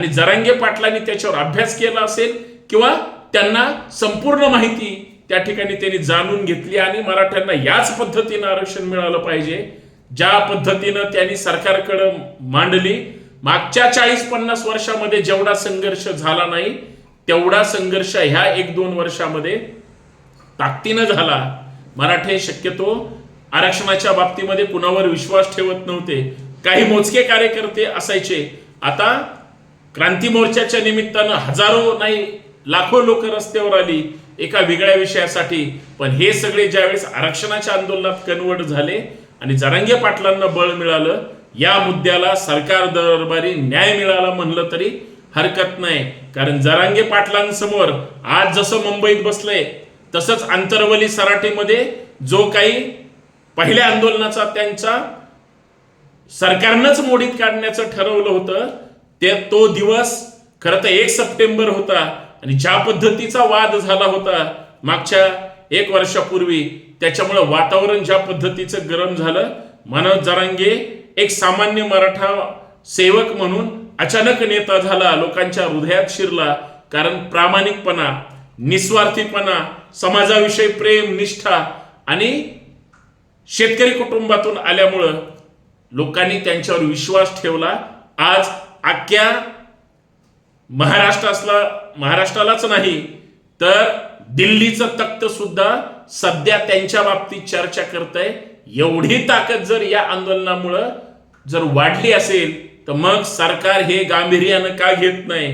आणि जरांगे पाटलांनी त्याच्यावर अभ्यास केला असेल किंवा त्यांना संपूर्ण माहिती त्या ठिकाणी त्यांनी जाणून घेतली आणि मराठ्यांना याच पद्धतीनं आरक्षण मिळालं पाहिजे ज्या पद्धतीनं त्यांनी सरकारकडे मांडली. मागच्या 40-50 वर्षामध्ये जेवढा संघर्ष झाला नाही तेवढा संघर्ष ह्या 1-2 वर्षामध्ये ताकदीनं झाला. मराठे शक्यतो आरक्षणाच्या बाबतीमध्ये कुणावर विश्वास ठेवत नव्हते. काही मोजके कार्यकर्ते असायचे. आता क्रांती मोर्चाच्या निमित्तानं हजारो नाही लाखो लोक रस्त्यावर आली एका वेगळ्या विषयासाठी. पण हे सगळे ज्यावेळेस आरक्षणाच्या आंदोलनात कन्वर्ट झाले आणि जरांगे पाटलांना बळ मिळालं, या मुद्द्याला सरकार दरबारी न्याय मिळाला म्हणलं तरी हरकत नाही. कारण जरांगे पाटलांसमोर आज जसं मुंबईत बसलंय तसंच आंतरवली सराटीमध्ये जो काही पहिल्या आंदोलनाचा त्यांचा सरकारनंच मोडीत काढण्याचं ठरवलं होतं ते तो दिवस खरं तर 1 सप्टेंबर होता. आणि ज्या पद्धतीचा वाद झाला होता मागच्या 1 वर्षापूर्वी, त्याच्यामुळे वातावरण ज्या पद्धतीचं गरम झालं. मनोज जरांगे एक सामान्य मराठा सेवक म्हणून अचानक नेता झाला, लोकांच्या हृदयात शिरला. कारण प्रामाणिकपणा, निस्वार्थीपणा, समाजाविषयी प्रेम, निष्ठा आणि शेतकरी कुटुंबातून आल्यामुळं लोकांनी त्यांच्यावर विश्वास ठेवला. आज अख्ख्या महाराष्ट्रालाच नाही तर दिल्लीचं तख्त सुद्धा सध्या त्यांच्या बाबतीत चर्चा करतंय. एवढी ताकद जर या आंदोलनामुळं जर वाढली असेल तर मग सरकार हे गांभीर्यानं का घेत नाही.